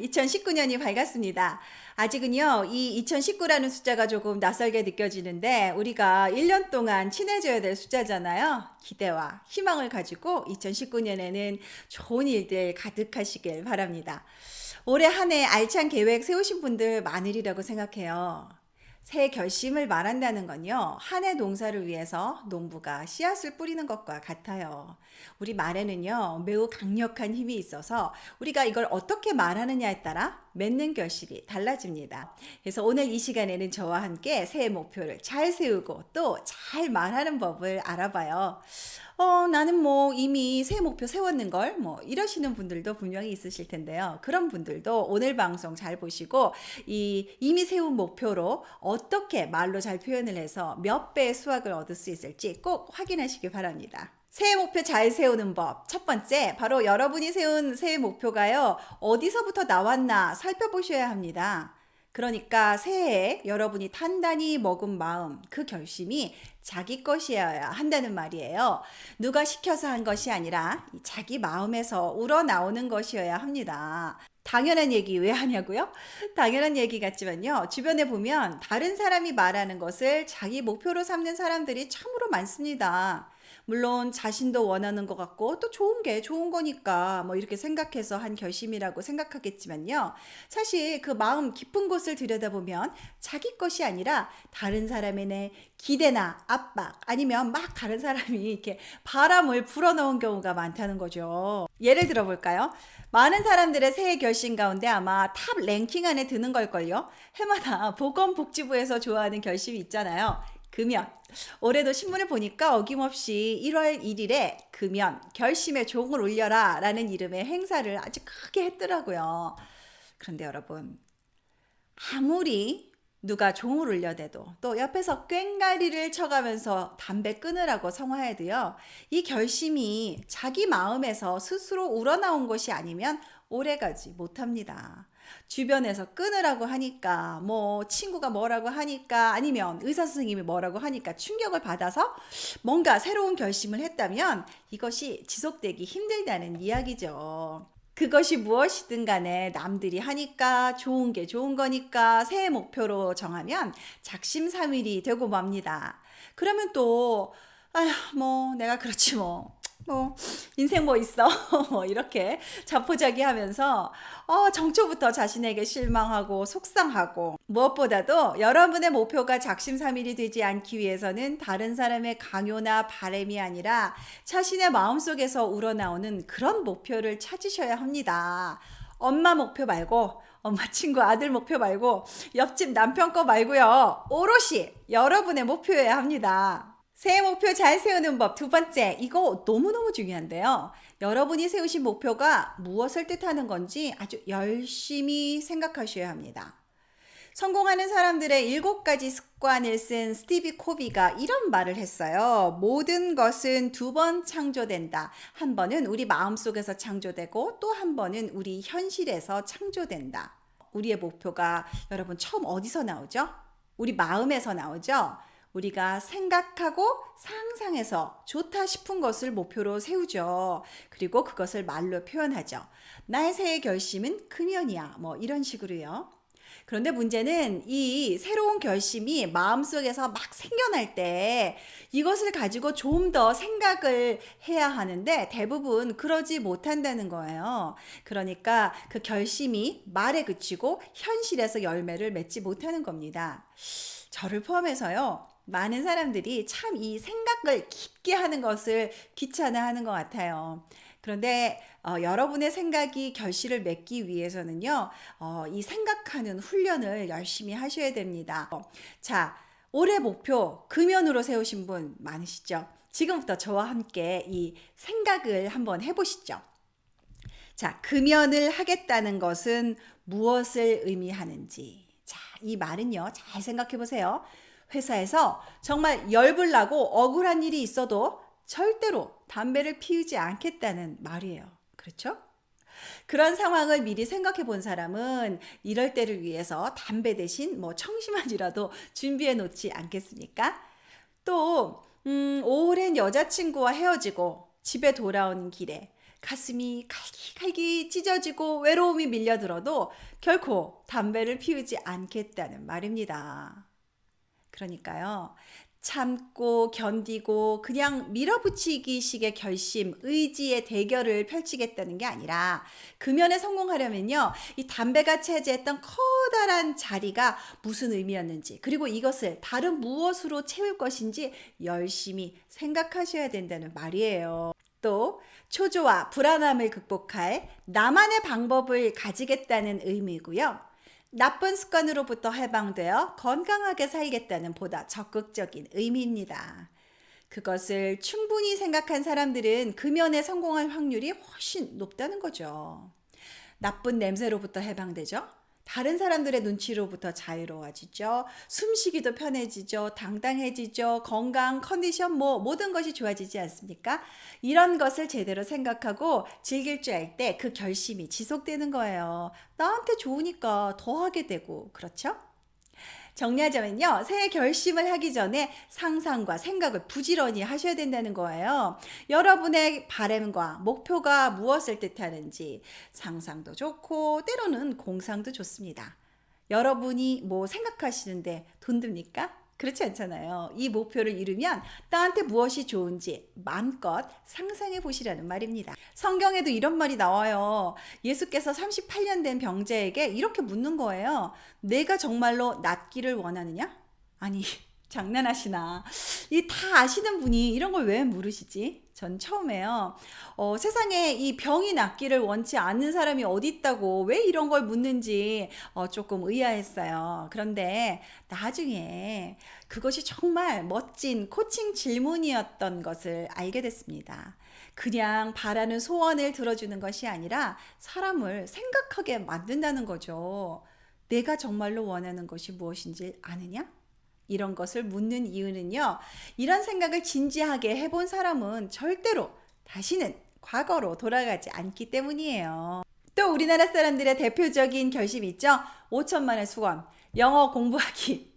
2019년이 밝았습니다. 아직은요, 이 2019라는 숫자가 조금 낯설게 느껴지는데, 우리가 1년 동안 친해져야 될 숫자잖아요. 기대와 희망을 가지고 2019년에는 좋은 일들 가득하시길 바랍니다. 올해 한 해 알찬 계획 세우신 분들 많으리라고 생각해요. 새해 결심을 말한다는 건요, 한 해 농사를 위해서 농부가 씨앗을 뿌리는 것과 같아요. 우리 말에는요, 매우 강력한 힘이 있어서 우리가 이걸 어떻게 말하느냐에 따라 맺는 결실이 달라집니다. 그래서 오늘 이 시간에는 저와 함께 새해 목표를 잘 세우고 또 잘 말하는 법을 알아봐요. 나는 뭐 이미 새해 목표 세웠는걸? 뭐 이러시는 분들도 분명히 있으실 텐데요. 그런 분들도 오늘 방송 잘 보시고 이미 세운 목표로 어떻게 말로 잘 표현을 해서 몇 배의 수확을 얻을 수 있을지 꼭 확인하시기 바랍니다. 새해 목표 잘 세우는 법. 첫 번째, 바로 여러분이 세운 새해 목표가요, 어디서부터 나왔나 살펴보셔야 합니다. 그러니까 새해에 여러분이 단단히 먹은 마음, 그 결심이 자기 것이어야 한다는 말이에요. 누가 시켜서 한 것이 아니라 자기 마음에서 우러나오는 것이어야 합니다. 당연한 얘기 왜 하냐고요? 당연한 얘기 같지만요. 주변에 보면 다른 사람이 말하는 것을 자기 목표로 삼는 사람들이 참으로 많습니다. 물론 자신도 원하는 것 같고 또 좋은 게 좋은 거니까 뭐 이렇게 생각해서 한 결심이라고 생각하겠지만요. 사실 그 마음 깊은 곳을 들여다보면 자기 것이 아니라 다른 사람의 기대나 압박 아니면 막 다른 사람이 이렇게 바람을 불어넣은 경우가 많다는 거죠. 예를 들어볼까요? 많은 사람들의 새해 결심 가운데 아마 탑 랭킹 안에 드는 걸걸요. 해마다 보건복지부에서 좋아하는 결심이 있잖아요. 금연. 올해도 신문을 보니까 어김없이 1월 1일에 금연, 결심의 종을 울려라 라는 이름의 행사를 아주 크게 했더라고요. 그런데 여러분, 아무리 누가 종을 울려대도 또 옆에서 꽹가리를 쳐가면서 담배 끊으라고 성화해도요, 이 결심이 자기 마음에서 스스로 우러나온 것이 아니면 오래가지 못합니다. 주변에서 끊으라고 하니까, 뭐 친구가 뭐라고 하니까, 아니면 의사 선생님이 뭐라고 하니까 충격을 받아서 뭔가 새로운 결심을 했다면 이것이 지속되기 힘들다는 이야기죠. 그것이 무엇이든 간에 남들이 하니까 좋은 게 좋은 거니까 새해 목표로 정하면 작심삼일이 되고 맙니다. 그러면 또 아휴 뭐 내가 그렇지 뭐 인생 뭐 있어 뭐 이렇게 자포자기하면서 정초부터 자신에게 실망하고 속상하고, 무엇보다도 여러분의 목표가 작심삼일이 되지 않기 위해서는 다른 사람의 강요나 바램이 아니라 자신의 마음속에서 우러나오는 그런 목표를 찾으셔야 합니다. 엄마 목표 말고, 엄마 친구 아들 목표 말고, 옆집 남편 거 말고요, 오롯이 여러분의 목표여야 합니다. 새해 목표 잘 세우는 법 두 번째, 이거 너무너무 중요한데요. 여러분이 세우신 목표가 무엇을 뜻하는 건지 아주 열심히 생각하셔야 합니다. 성공하는 사람들의 7가지 습관을 쓴 스티비 코비가 이런 말을 했어요. 모든 것은 2번 창조된다. 한 번은 우리 마음속에서 창조되고 또 한 번은 우리 현실에서 창조된다. 우리의 목표가 여러분 처음 어디서 나오죠? 우리 마음에서 나오죠? 우리가 생각하고 상상해서 좋다 싶은 것을 목표로 세우죠. 그리고 그것을 말로 표현하죠. 나의 새해 결심은 금연이야. 뭐 이런 식으로요. 그런데 문제는 이 새로운 결심이 마음속에서 막 생겨날 때 이것을 가지고 좀 더 생각을 해야 하는데 대부분 그러지 못한다는 거예요. 그러니까 그 결심이 말에 그치고 현실에서 열매를 맺지 못하는 겁니다. 저를 포함해서요, 많은 사람들이 참 이 생각을 깊게 하는 것을 귀찮아하는 것 같아요. 그런데 여러분의 생각이 결실을 맺기 위해서는요, 이 생각하는 훈련을 열심히 하셔야 됩니다. 자, 올해 목표 금연으로 세우신 분 많으시죠? 지금부터 저와 함께 이 생각을 한번 해보시죠. 자, 금연을 하겠다는 것은 무엇을 의미하는지. 자, 이 말은요, 잘 생각해 보세요. 회사에서 정말 열불 나고 억울한 일이 있어도 절대로 담배를 피우지 않겠다는 말이에요. 그렇죠? 그런 상황을 미리 생각해 본 사람은 이럴 때를 위해서 담배 대신 뭐 청심환이라도 준비해 놓지 않겠습니까? 또 오랜 여자친구와 헤어지고 집에 돌아오는 길에 가슴이 갈기갈기 찢어지고 외로움이 밀려들어도 결코 담배를 피우지 않겠다는 말입니다. 그러니까요, 참고 견디고 그냥 밀어붙이기식의 결심, 의지의 대결을 펼치겠다는 게 아니라 금연에 성공하려면요, 이 담배가 차지했던 커다란 자리가 무슨 의미였는지, 그리고 이것을 다른 무엇으로 채울 것인지 열심히 생각하셔야 된다는 말이에요. 또 초조와 불안함을 극복할 나만의 방법을 가지겠다는 의미고요. 나쁜 습관으로부터 해방되어 건강하게 살겠다는 보다 적극적인 의미입니다. 그것을 충분히 생각한 사람들은 금연에 성공할 확률이 훨씬 높다는 거죠. 나쁜 냄새로부터 해방되죠. 다른 사람들의 눈치로부터 자유로워지죠. 숨쉬기도 편해지죠. 당당해지죠. 건강, 컨디션, 모든 것이 좋아지지 않습니까? 이런 것을 제대로 생각하고 즐길 줄 알 때 그 결심이 지속되는 거예요. 나한테 좋으니까 더 하게 되고, 그렇죠? 정리하자면요, 새해 결심을 하기 전에 상상과 생각을 부지런히 하셔야 된다는 거예요. 여러분의 바람과 목표가 무엇을 뜻하는지 상상도 좋고 때로는 공상도 좋습니다. 여러분이 뭐 생각하시는데 돈 듭니까? 그렇지 않잖아요. 이 목표를 이루면 나한테 무엇이 좋은지 마음껏 상상해 보시라는 말입니다. 성경에도 이런 말이 나와요. 예수께서 38년 된 병자에게 이렇게 묻는 거예요. 내가 정말로 낫기를 원하느냐? 아니, 장난하시나. 이 다 아시는 분이 이런 걸 왜 물으시지? 전 처음에요. 세상에 이 병이 낫기를 원치 않는 사람이 어디 있다고 왜 이런 걸 묻는지 조금 의아했어요. 그런데 나중에 그것이 정말 멋진 코칭 질문이었던 것을 알게 됐습니다. 그냥 바라는 소원을 들어주는 것이 아니라 사람을 생각하게 만든다는 거죠. 내가 정말로 원하는 것이 무엇인지 아느냐? 이런 것을 묻는 이유는요, 이런 생각을 진지하게 해본 사람은 절대로 다시는 과거로 돌아가지 않기 때문이에요. 또 우리나라 사람들의 대표적인 결심이 있죠. 5천만 원의 수건, 영어 공부하기.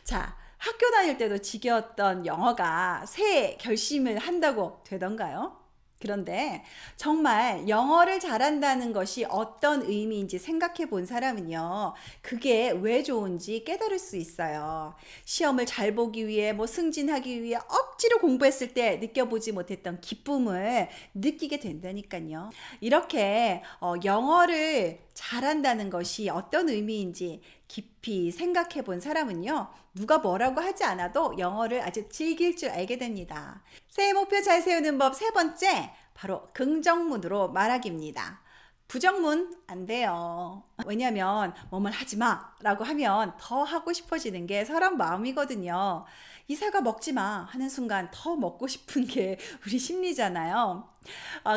자, 학교 다닐 때도 지겨웠던 영어가 새 결심을 한다고 되던가요? 그런데 정말 영어를 잘한다는 것이 어떤 의미인지 생각해 본 사람은요, 그게 왜 좋은지 깨달을 수 있어요. 시험을 잘 보기 위해, 승진하기 위해 억지로 공부했을 때 느껴보지 못했던 기쁨을 느끼게 된다니까요. 이렇게 영어를 잘한다는 것이 어떤 의미인지 깊이 생각해 본 사람은요, 누가 뭐라고 하지 않아도 영어를 아주 즐길 줄 알게 됩니다. 새해 목표 잘 세우는 법 세 번째, 바로 긍정문으로 말하기입니다. 부정문 안 돼요. 왜냐면 뭐뭘 하지 마 라고 하면 더 하고 싶어지는 게 사람 마음이거든요. 이 사과 먹지 마 하는 순간 더 먹고 싶은 게 우리 심리잖아요.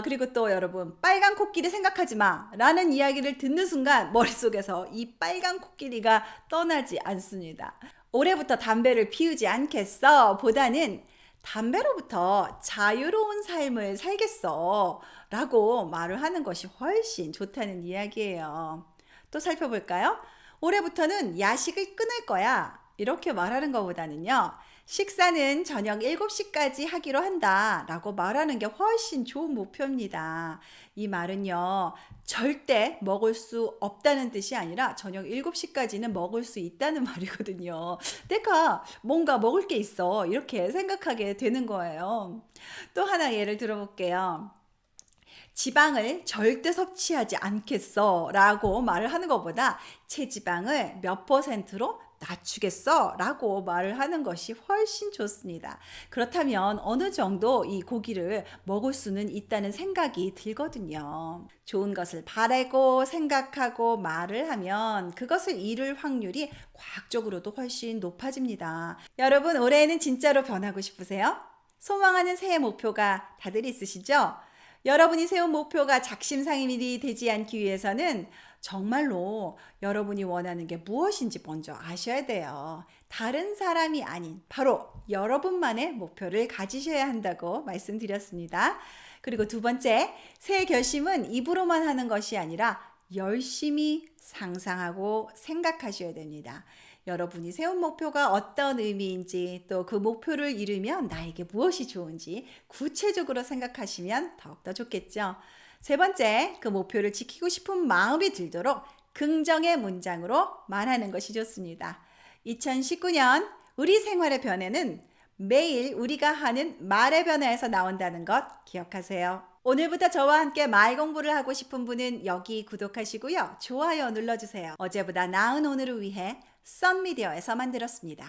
그리고 또 여러분, 빨간 코끼리 생각하지 마 라는 이야기를 듣는 순간 머릿속에서 이 빨간 코끼리가 떠나지 않습니다. 올해부터 담배를 피우지 않겠어 보다는 담배로부터 자유로운 삶을 살겠어 라고 말을 하는 것이 훨씬 좋다는 이야기예요. 또 살펴볼까요? 올해부터는 야식을 끊을 거야 이렇게 말하는 것보다는요, 식사는 저녁 7시까지 하기로 한다 라고 말하는 게 훨씬 좋은 목표입니다. 이 말은요, 절대 먹을 수 없다는 뜻이 아니라 저녁 7시까지는 먹을 수 있다는 말이거든요. 내가 뭔가 먹을 게 있어 이렇게 생각하게 되는 거예요. 또 하나 예를 들어볼게요. 지방을 절대 섭취하지 않겠어 라고 말을 하는 것보다 체지방을 몇 %로 낮추겠어 라고 말을 하는 것이 훨씬 좋습니다. 그렇다면 어느 정도 이 고기를 먹을 수는 있다는 생각이 들거든요. 좋은 것을 바라고 생각하고 말을 하면 그것을 이룰 확률이 과학적으로도 훨씬 높아집니다. 여러분, 올해에는 진짜로 변하고 싶으세요? 소망하는 새해 목표가 다들 있으시죠? 여러분이 세운 목표가 작심삼일이 되지 않기 위해서는 정말로 여러분이 원하는 게 무엇인지 먼저 아셔야 돼요. 다른 사람이 아닌 바로 여러분만의 목표를 가지셔야 한다고 말씀드렸습니다. 그리고 두 번째, 새해 결심은 입으로만 하는 것이 아니라 열심히 상상하고 생각하셔야 됩니다. 여러분이 세운 목표가 어떤 의미인지 또 그 목표를 이루면 나에게 무엇이 좋은지 구체적으로 생각하시면 더욱더 좋겠죠. 세 번째, 그 목표를 지키고 싶은 마음이 들도록 긍정의 문장으로 말하는 것이 좋습니다. 2019년 우리 생활의 변화는 매일 우리가 하는 말의 변화에서 나온다는 것 기억하세요. 오늘부터 저와 함께 말 공부를 하고 싶은 분은 여기 구독하시고요. 좋아요 눌러주세요. 어제보다 나은 오늘을 위해 썬미디어에서 만들었습니다.